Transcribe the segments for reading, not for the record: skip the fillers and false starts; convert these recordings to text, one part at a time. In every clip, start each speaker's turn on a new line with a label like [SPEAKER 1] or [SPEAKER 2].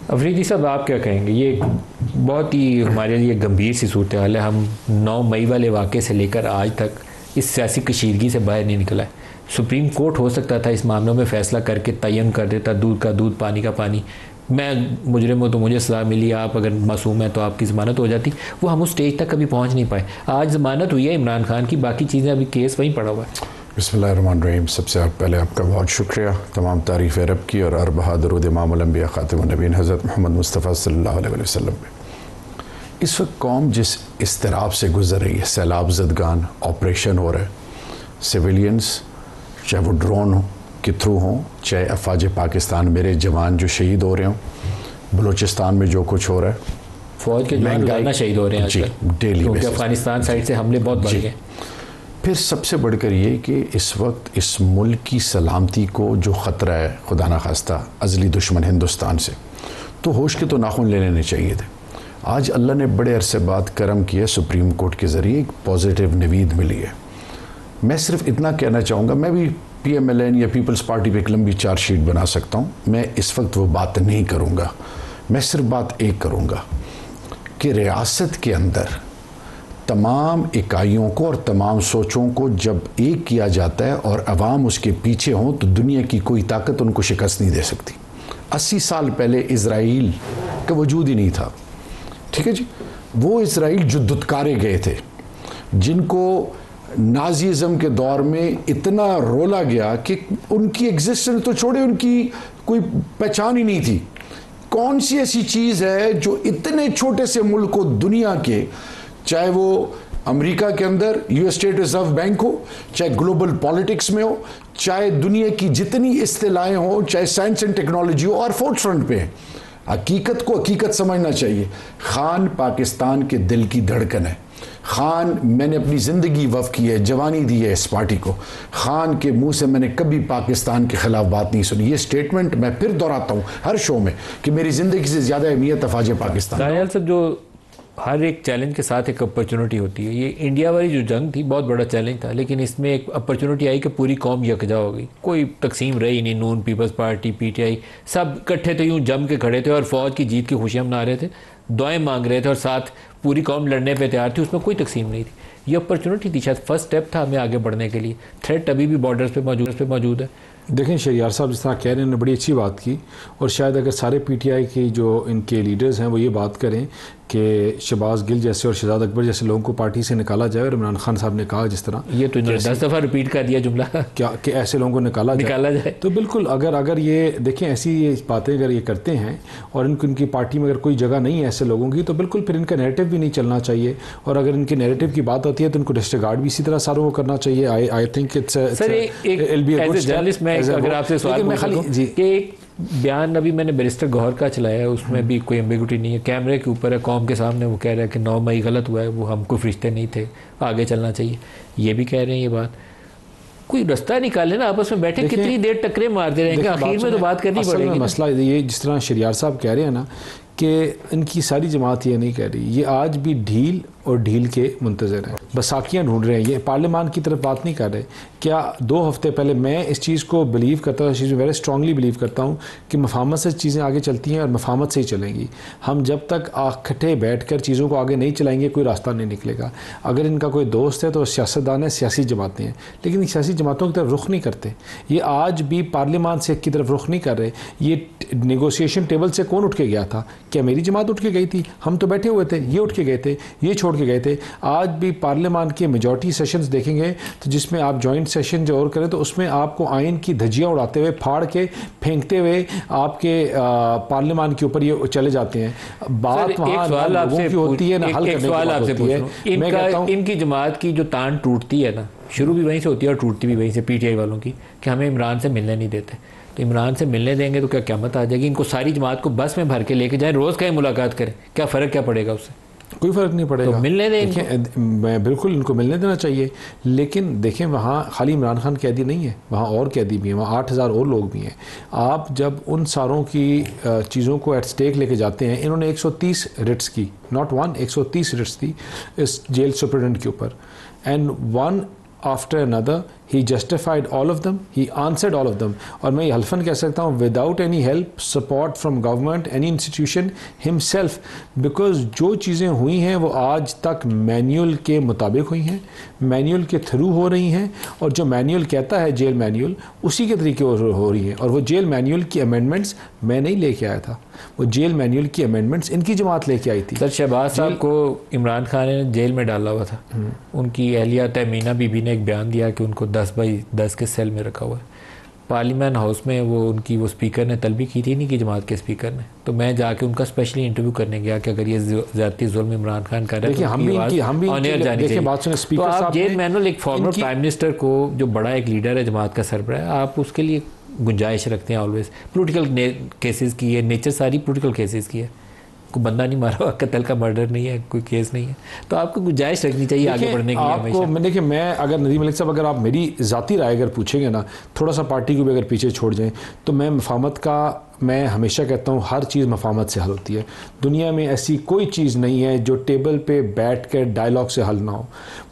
[SPEAKER 1] अफरीदी साहब, आप क्या कहेंगे? ये बहुत ही हमारे लिए गंभीर सी सूरत हाल है। हम 9 मई वाले वाक़े से लेकर आज तक इस सियासी कशीदगी से बाहर नहीं निकला है। सुप्रीम कोर्ट हो सकता था इस मामलों में फ़ैसला करके तयन कर देता, दूध का दूध पानी का पानी। मैं मुजरिम हूँ तो मुझे सज़ा मिली, आप अगर मासूम हैं तो आपकी ज़मानत हो जाती। वो हम उस स्टेज तक कभी पहुँच नहीं पाए। आज ज़मानत हुई है इमरान खान की, बाकी चीज़ें अभी केस वहीं पड़ा हुआ है।
[SPEAKER 2] बिस्मिल्लाहिर्रहमानिर्रहीम। सबसे पहले आपका बहुत शुक्रिया, तमाम तारीफ़ रब की और अरबहा दरूद इमामुल अंबिया खातिमुन नबीयीन हज़रत मोहम्मद मुस्तफ़ा सल्लल्लाहु अलैहि वसल्लम पे। इस वक्त कौम जिस इस्तिराब से गुजर रही है, सैलाब ज़दगान, ऑपरेशन हो रहा है, सिविलियंस चाहे वो ड्रोन के थ्रू हों, चाहे अफवाज पाकिस्तान मेरे जवान जो शहीद हो रहे हों, बलूचिस्तान में जो कुछ हो रहा है,
[SPEAKER 1] फ़ौज के जवान रोज़ाना शहीद हो रहे हैं
[SPEAKER 2] जी डेली,
[SPEAKER 1] क्योंकि अफगानिस्तान साइड से हमले बहुत बढ़ गए।
[SPEAKER 2] फिर सबसे बढ़कर ये कि इस वक्त इस मुल्क की सलामती को जो ख़तरा है, खुदा न खास्ता अज़ली दुश्मन हिंदुस्तान से, तो होश के तो नाखून ले लेने चाहिए थे। आज अल्लाह ने बड़े अरसे बाद करम किया, सुप्रीम कोर्ट के ज़रिए एक पॉजिटिव नवीद मिली है। मैं सिर्फ इतना कहना चाहूँगा, मैं भी PMLN या पीपल्स पार्टी पे एक लंबी चार्जशीट बना सकता हूँ, मैं इस वक्त वो बात नहीं करूँगा। मैं सिर्फ बात एक करूँगा कि रियासत के अंदर तमाम इकाइयों को और तमाम सोचों को जब एक किया जाता है और अवाम उसके पीछे हों तो दुनिया की कोई ताकत उनको शिकस्त नहीं दे सकती। 80 साल पहले इज़राइल का वजूद ही नहीं था, ठीक है जी। वो इज़राइल जो दुत्कारे गए थे, जिनको नाज़ीज़म के दौर में इतना रोला गया कि उनकी एग्जिस्टेंस तो छोड़े, उनकी कोई पहचान ही नहीं थी। कौन सी ऐसी चीज़ है जो इतने छोटे से मुल्क को दुनिया के, चाहे वो अमेरिका के अंदर US स्टेट रिजर्व बैंक हो, चाहे ग्लोबल पॉलिटिक्स में हो, चाहे दुनिया की जितनी इस्तिलाहें हो, चाहे साइंस एंड टेक्नोलॉजी हो, और फोर्थ फ्रंट पे है। हकीकत को हकीकत समझना चाहिए। खान पाकिस्तान के दिल की धड़कन है। खान, मैंने अपनी ज़िंदगी वफ़ की है, जवानी दी है इस पार्टी को। खान के मुंह से मैंने कभी पाकिस्तान के ख़िलाफ़ बात नहीं सुनी। ये स्टेटमेंट मैं फिर दोहराता हूँ हर शो में कि मेरी ज़िंदगी से ज़्यादा अहमियत अफवाज पाकिस्तान।
[SPEAKER 1] जो हर एक चैलेंज के साथ एक अपॉर्चुनिटी होती है। ये इंडिया वाली जो जंग थी बहुत बड़ा चैलेंज था, लेकिन इसमें एक अपॉर्चुनिटी आई कि पूरी कौम यकजा हो गई। कोई तकसीम रही नहीं, नून, पीपल्स पार्टी, PTI सब इकट्ठे थे, यूँ जम के खड़े थे और फ़ौज की जीत की खुशियाँ मना रहे थे, दुआएं मांग रहे थे और साथ पूरी कौम लड़ने पर तैयार थी। उसमें कोई तकसीम नहीं थी। ये अपॉर्चुनिटी थी, शायद फर्स्ट स्टेप था हमें आगे बढ़ने के लिए। थ्रेट अभी भी बॉर्डर्स पे मौजूद है।
[SPEAKER 3] देखें, शहरियार साहब जिस तरह कह रहे हैं, उन्होंने बड़ी अच्छी बात की, और शायद अगर सारे PTI के जो इनके लीडर्स हैं वो ये बात करें कि शहबाज गिल जैसे और शहजाद अकबर जैसे लोगों को पार्टी से निकाला जाए, और इमरान खान साहब ने कहा जिस तरह,
[SPEAKER 1] ये तो 10 दफ़ा रिपीट कर दिया जुमला,
[SPEAKER 3] क्या कि ऐसे लोगों को निकाला जाए, तो बिल्कुल अगर ये देखें ऐसी बातें अगर ये करते हैं और इनकी पार्टी में अगर कोई जगह नहीं है ऐसे लोगों की, तो बिल्कुल फिर इनका नैरेटिव भी नहीं चलना चाहिए। और अगर इनके नैरेटिव की बात आती है तो इनको डिस्ट्रिगार्ड भी इसी तरह सारों को करना चाहिए। आई थिंक इट्स एक
[SPEAKER 1] बयान अभी मैंने बैरिस्टर गौहर का चलाया है, उसमें भी कोई एम्बिग्यूटी नहीं है। कैमरे के ऊपर है, कौम के सामने वो कह रहा है कि 9 मई गलत हुआ है, वो हम कोई फरिश्ते नहीं थे, आगे चलना चाहिए। ये भी कह रहे हैं। ये बात कोई रास्ता निकाले ना, आपस में बैठे कितनी देर टकरे मारते रहेंगे, आखिर में तो बात करनी पड़ेगी।
[SPEAKER 3] मसला ये जिस तरह शहरियार साहब कह रहे हैं ना कि इनकी सारी जमात ये नहीं कह रही, ये आज भी ढील और ढील के मुंतज़र हैं, बसाखियाँ ढूंढ रहे हैं। ये पार्लियामान की तरफ बात नहीं कर रहे। क्या 2 हफ्ते पहले मैं इस चीज़ को बिलीव करता हूँ, इस चीज़ में वेरी स्ट्रांगली बिलीव करता हूँ कि मफाहमत से चीज़ें आगे चलती हैं और मफाहमत से ही चलेंगी। हम जब तक इकट्ठे बैठ कर चीज़ों को आगे नहीं चलाएंगे कोई रास्ता नहीं निकलेगा। अगर इनका कोई दोस्त है तो सियासतदान है, सियासी जमातें हैं, लेकिन सियासी जमातों की तरफ रुख नहीं करते। ये आज भी पार्लियामान से की तरफ रुख नहीं कर रहे। ये नेगोशिएशन टेबल से कौन उठ के गया था? क्या मेरी जमात उठ के गई थी? हम तो बैठे हुए थे, ये उठ के गए थे, ये छोड़ के गए थे। आज भी पार्लियामान के मेजॉरिटी सेशंस देखेंगे तो जिसमें आप जॉइंट सेशन जो और करें तो उसमें आपको आइन की धज्जियां उड़ाते हुए, फाड़ के फेंकते हुए आपके पार्लियामान के ऊपर ये चले जाते हैं। बात वहाँ लोगों की होती है ना, हल करने की बात होती है। मैं कहता हूं
[SPEAKER 1] इनकी जमात की जो तान टूटती है ना, शुरू भी वहीं से होती है और टूटती भी वहीं से, PTI वालों की, कि हमें इमरान से मिलने नहीं देते। तो इमरान से मिलने देंगे तो क्या क़यामत आ जाएगी? इनको सारी जमात को बस में भर के लेके जाए, रोज़ कहीं मुलाकात करें, क्या फ़र्क क्या पड़ेगा उससे?
[SPEAKER 3] कोई फ़र्क नहीं पड़ेगा।
[SPEAKER 1] तो मिलने देंगे,
[SPEAKER 3] मैं बिल्कुल इनको मिलने देना चाहिए। लेकिन देखें, वहाँ खाली इमरान खान कैदी नहीं है, वहाँ और कैदी भी हैं, वहाँ 8000 और लोग भी हैं। आप जब उन सारों की चीज़ों को एट स्टेक लेके जाते हैं, इन्होंने 130 रिट्स की, नॉट 1, 130 रिट्स थी इस जेल सुपरिटेंडेंट के ऊपर, and 1 after another. He justified all of them, he answered all of them. और मैं ये हल्फन कह सकता हूँ without any help, support from government, any institution, himself, because जो चीज़ें हुई हैं वो आज तक मैनुअल के मुताबिक हुई हैं, मैनुअल के थ्रू हो रही हैं, और जो मैनुअल कहता है जेल मैनुअल उसी के तरीके हो रही हैं। और वो जेल मैनुअल की अमेंडमेंट्स मैं नहीं लेके आया था, वो जेल मैनुअल की अमेंडमेंट्स इनकी जमात लेके आई थी।
[SPEAKER 1] सर शहबाज साहब को इमरान खान ने जेल में डाला हुआ था, उनकी अहलिया तमीना बीबी ने एक बयान दिया कि उनको 10x10 के सेल में रखा हुआ है। पार्लियामेंट हाउस में वो स्पीकर ने तलबी की थी, नहीं की जमात के स्पीकर ने, तो मैं जाके उनका स्पेशली इंटरव्यू करने गया कि अगर ये ज्यादती जुल्म इमरान खान कर रहे हैं तो आप जेल मैनुअल एक फॉर्मर प्राइम मिनिस्टर को जो बड़ा एक लीडर है जमात का सरबराह, आप उसके लिए गुंजाइश रखते हैं ऑलवेज। पोलिटिकल केसेस की है, नेचर सारी पोलिटिकल केसेस की है, कोई बंदा नहीं मारा हुआ, कत्ल का मर्डर नहीं है, कोई केस नहीं है, तो आपको गुंजाइश रखनी चाहिए आगे बढ़ने की।
[SPEAKER 3] आपको देखिए, मैं अगर नदीम मलिक साहब अगर आप मेरी ज़ाती राय अगर पूछेंगे ना, थोड़ा सा पार्टी को भी अगर पीछे छोड़ जाएं, तो मैं मफामत का, मैं हमेशा कहता हूँ हर चीज़ मफामत से हल होती है। दुनिया में ऐसी कोई चीज़ नहीं है जो टेबल पे बैठ कर डायलॉग से हल ना हो।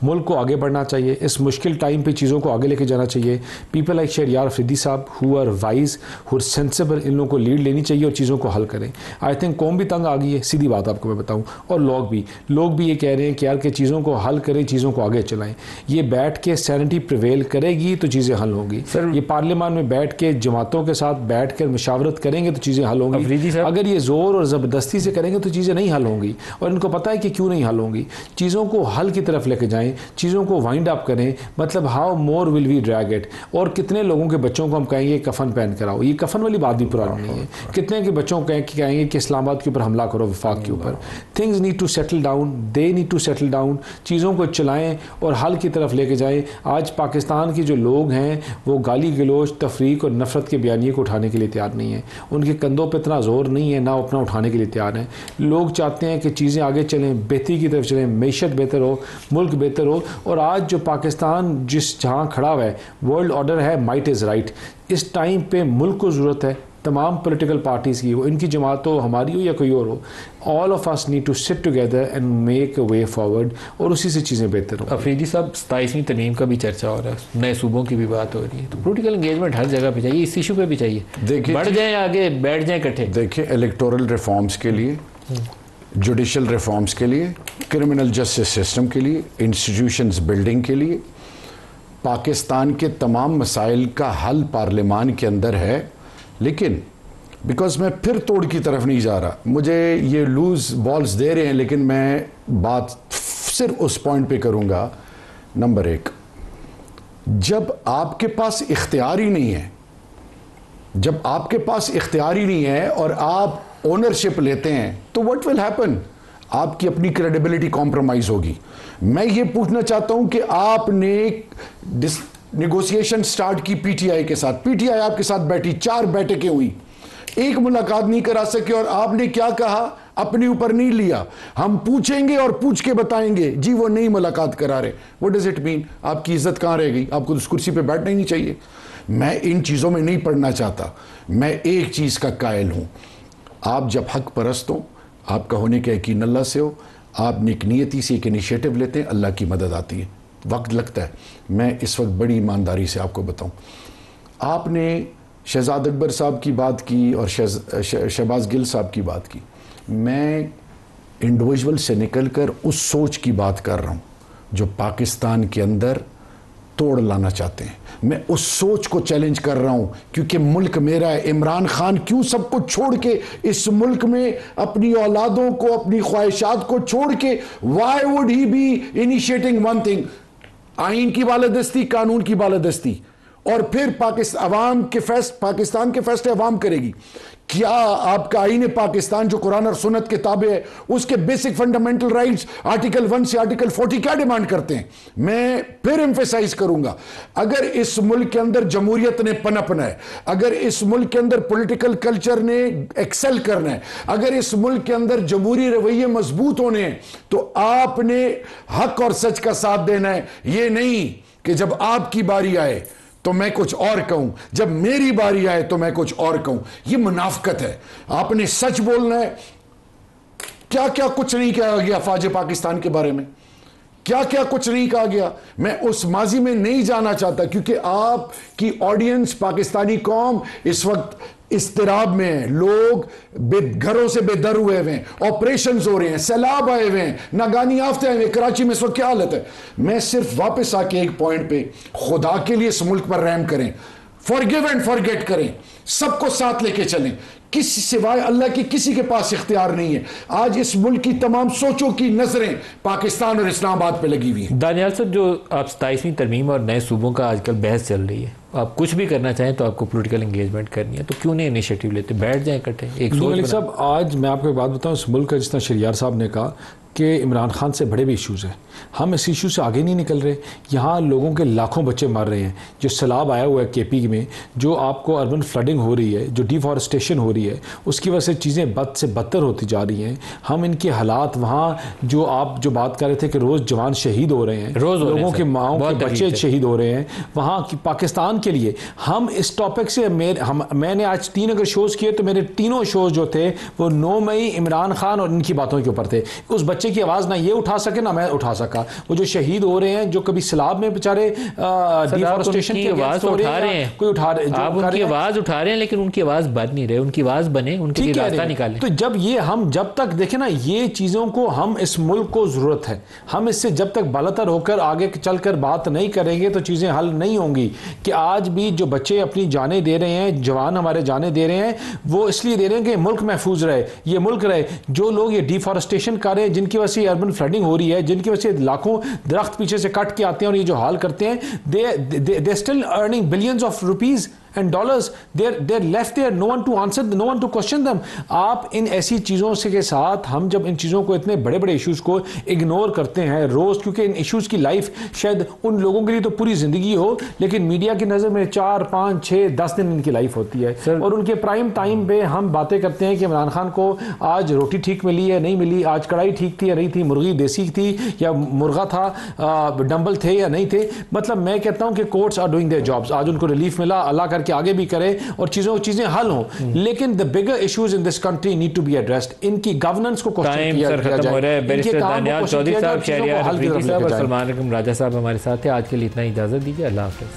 [SPEAKER 3] मुल्क को आगे बढ़ना चाहिए, इस मुश्किल टाइम पे चीज़ों को आगे लेके जाना चाहिए। पीपल लाइक शहरियार अफरीदी साहब who are wise, who are sensible, इन लोगों को लीड लेनी चाहिए और चीज़ों को हल करें। आई थिंक कौम भी तंग आ गई है, सीधी बात आपको मैं बताऊँ, और लोग भी ये कह रहे हैं कि यार कि चीज़ों को हल करें, चीज़ों को आगे चलाएँ। ये बैठ के सैनिटी प्रिवेल करेगी तो चीज़ें हल होंगी। ये पार्लियामान में बैठ के जमातों के साथ बैठ कर मशावरत करेंगे तो चीज़ें हल होंगी। अगर ये जोर और ज़बरदस्ती से करेंगे तो चीज़ें नहीं हल होंगी, और इनको पता है कि क्यों नहीं हल होंगी। चीज़ों को हल की तरफ लेके जाएं, चीज़ों को वाइंड अप करें, मतलब how more will we drag it. और कितने लोगों के बच्चों को हम कहेंगे कफन पहन कर आओ, ये कफन वाली बात भी पुरानी नहीं है। कितने के बच्चों को कहेंगे कि इस्लामाबाद के ऊपर हमला करो, वफाक के ऊपर। Things need to settle down, they need to settle down. चीज़ों को चलाएँ और हल की तरफ लेके जाएँ। आज पाकिस्तान के जो लोग हैं वो गाली गलोच, तफरीक और नफरत के बयानिए को उठाने के लिए तैयार नहीं है, उनके कंधों पर इतना जोर नहीं है, ना अपना उठाने के लिए तैयार हैं। लोग चाहते हैं कि चीज़ें आगे चलें, बेहतरी की तरफ चलें, मैशत बेहतर हो, मुल्क बेहतर हो। और आज जो पाकिस्तान जहाँ खड़ा हुआ है, वर्ल्ड ऑर्डर है, माइट इज़ राइट। इस टाइम पे मुल्क को ज़रूरत है तमाम पॉलिटिकल पार्टीज़ की, वो इनकी जमात हो, हमारी हो या कोई और हो, all of us need to sit together and make a way forward, और उसी से चीज़ें बेहतर हो।
[SPEAKER 1] अफरीदी साहब 27वीं तरमीम का भी चर्चा हो रहा है, नए सूबों की भी बात हो रही है, तो पोलिटिकल एंगेजमेंट हर जगह पे चाहिए, इस इशू पे भी चाहिए। देखिए, बढ़ जाए आगे, बैठ जाए इकट्ठे।
[SPEAKER 2] देखिए, इलेक्टोरल रिफॉर्म्स के लिए, जुडिशल रिफॉर्म्स के लिए, क्रिमिनल जस्टिस सिस्टम के लिए, इंस्टीट्यूशंस बिल्डिंग के लिए, पाकिस्तान के तमाम मसाइल का हल पार्लियामान के अंदर है। लेकिन बिकॉज मैं फिर तोड़ की तरफ नहीं जा रहा, मुझे ये लूज बॉल्स दे रहे हैं, लेकिन मैं बात सिर्फ उस पॉइंट पे करूंगा। नंबर 1, जब आपके पास इख्तियार ही नहीं है, जब आपके पास इख्तियार ही नहीं है और आप ओनरशिप लेते हैं, तो व्हाट विल हैपन? आपकी अपनी क्रेडिबिलिटी कॉम्प्रोमाइज होगी। मैं ये पूछना चाहता हूं कि आपने नेगोशिएशन स्टार्ट की पीटीआई के साथ, पीटीआई आपके साथ बैठी, 4 बैठकें हुई, एक मुलाकात नहीं करा सके, और आपने क्या कहा? अपने ऊपर नहीं लिया, हम पूछेंगे और पूछ के बताएंगे। जी वो नहीं मुलाकात करा रहे, व्हाट डज इट मीन? आपकी इज्जत कहां रह गई? आपको उस कुर्सी पे बैठना ही नहीं चाहिए। मैं इन चीज़ों में नहीं पढ़ना चाहता। मैं एक चीज़ का कायल हूं, आप जब हक परस्त हो, आपका होने का यकीन अल्लाह से हो, आप नेकनीयती से एक इनिशिएटिव लेते हैं, अल्लाह की मदद आती है। वक्त लगता है। मैं इस वक्त बड़ी ईमानदारी से आपको बताऊं, आपने शहजाद अकबर साहब की बात की और शहबाज गिल साहब की बात की। मैं इंडिविजुअल से निकलकर उस सोच की बात कर रहा हूँ जो पाकिस्तान के अंदर तोड़ लाना चाहते हैं। मैं उस सोच को चैलेंज कर रहा हूँ, क्योंकि मुल्क मेरा है। इमरान खान क्यों सब कुछ छोड़ के इस मुल्क में अपनी औलादों को, अपनी ख्वाहिशात को छोड़ के, why would he be initiating one thing? आइन की बालादस्ती, कानून की बालादस्ती, और फिर पाकिस्तान के फैसले अवाम करेगी। क्या आपका आईन पाकिस्तान जो कुरान और सुन्नत के ताबे है, उसके बेसिक फंडामेंटल राइट्स आर्टिकल 1 से आर्टिकल 40 क्या डिमांड करते हैं? मैं फिर एम्फेसाइज करूंगा, अगर इस मुल्क के अंदर जमहूरियत ने पनपना है, अगर इस मुल्क के अंदर पॉलिटिकल कल्चर ने एक्सेल करना है, अगर इस मुल्क के अंदर जमहूरी रवैये मजबूत होने हैं, तो आपने हक और सच का साथ देना है। यह नहीं कि जब आपकी बारी आए तो मैं कुछ और कहूं, जब मेरी बारी आए तो मैं कुछ और कहूं। यह मुनाफकत है। आपने सच बोलना है। क्या क्या कुछ नहीं कहा गया अफवाज पाकिस्तान के बारे में। क्या क्या कुछ नहीं कहा गया। मैं उस माजी में नहीं जाना चाहता, क्योंकि आपकी ऑडियंस, पाकिस्तानी कौम इस वक्त इस्तिराब में है। लोग घरों से बेदर हुए हुए हैं, ऑपरेशन हो रहे हैं, सैलाब आए हुए हैं, नागानी आफते आए हुए। कराची में इस वक्त क्या हालत है। मैं सिर्फ वापस आके एक पॉइंट पे, खुदा के लिए इस मुल्क पर रहम करें, फॉरगिव एंड फॉरगेट करें, सबको साथ लेके चलें। किसी सिवाय अल्लाह की किसी के पास इख्तियार नहीं है। आज इस मुल्क की तमाम सोचों की नजरें पाकिस्तान और इस्लामाबाद पे लगी हुई हैं।
[SPEAKER 1] दानियाल साहब, जो आप 27वीं तरमीम और नए सूबों का आजकल बहस चल रही है, आप कुछ भी करना चाहें तो आपको पॉलिटिकल एंगेजमेंट करनी है, तो क्यों नहीं इनिशिएटिव लेते, बैठ जाए इकट्ठे एक सोच।
[SPEAKER 3] साहब, आज मैं आपको एक बात बताऊं, इस मुल्क का, जिस तरह शरियार साहब ने कहा कि इमरान खान से बड़े भी इश्यूज़ हैं, हम इस इशू से आगे नहीं निकल रहे। यहाँ लोगों के लाखों बच्चे मर रहे हैं, जो सैलाब आया हुआ है केपी में, जो आपको अर्बन फ्लडिंग हो रही है, जो डिफॉरेस्टेशन हो रही है, उसकी वजह से चीज़ें बद से बदतर होती जा रही हैं। हम इनके हालात वहाँ, जो आप जो बात कर रहे थे कि रोज़ जवान शहीद हो रहे हैं, लोगों की माओं के बच्चे शहीद हो रहे हैं वहाँ की पाकिस्तान के लिए। हम इस टॉपिक से मैंने आज 3 अगर शोज़ किए तो मेरे तीनों शोज़ जो थे वो 9 मई इमरान खान और इनकी बातों के ऊपर थे। उस बच्चे की आवाज़ ना ये उठा सके ना मैं उठा सका। वो जो शहीद हो रहे हैं, जो कभी सैलाब में बेचारे डिफॉरेस्टेशन की
[SPEAKER 1] आवाज़ उठा रहे हैं,
[SPEAKER 3] कोई उठा रहे,
[SPEAKER 1] आप उनकी आवाज़ उठा रहे हैं, लेकिन उनकी आवाज़ बन नहीं रहे। उनकी आवाज़ बने, उनके लिए रास्ता निकालें।
[SPEAKER 3] तो जब ये हम जब तक देखें ना, ये चीज़ों को हम, इस मुल्क को ज़रूरत है, हम इससे जब तक बालातर होकर आगे चलकर बात नहीं करेंगे तो चीज़ें हल नहीं होंगी। कि आज भी जो बच्चे अपनी जानें दे रहे हैं, जवान हमारे जानें दे रहे हैं, वो इसलिए दे रहे हैं कि मुल्क महफूज रहे, ये मुल्क रहे। जो लोग ये डिफॉरेस्टेशन कर रहे हैं, जिनकी वजह से अर्बन फ्लडिंग हो रही है, जिनकी वजह से लाखों दरख्त पीछे से कट के आते हैं और ये जो हाल करते हैं, they still earning billions of rupees and dollars, they're left there, no one to answer, no one to question them। आप इन ऐसी चीज़ों से के साथ, हम जब इन चीज़ों को, इतने बड़े बड़े इश्यूज़ को इग्नोर करते हैं रोज़, क्योंकि इन इश्यूज़ की लाइफ शायद उन लोगों के लिए तो पूरी ज़िंदगी हो, लेकिन मीडिया की नज़र में 4, 5, 6, 10 दिन इनकी लाइफ होती है। और उनके प्राइम टाइम पे हम बातें करते हैं कि इमरान खान को आज रोटी ठीक मिली है, नहीं मिली, आज कढ़ाई ठीक थी या नहीं थी, मुर्गी देसी थी या मुर्गा था, डंबल थे या नहीं थे। मतलब मैं कहता हूँ कि courts are doing their jobs. आज उनको रिलीफ मिला, अल्लाह कि आगे भी करे और चीजें हल हों। लेकिन the bigger issues in this country need to be addressed. इनकी गवर्नेंस को क्वेश्चन किया जाए।
[SPEAKER 1] बैरिस्टर दानियाल चौधरी साहब, शहरियार अफरीदी साहब और सलमान राजा साहब हमारे साथ हैं। आज के लिए इतना इजाजत दीजिए। अल्लाह हाफ़िज़।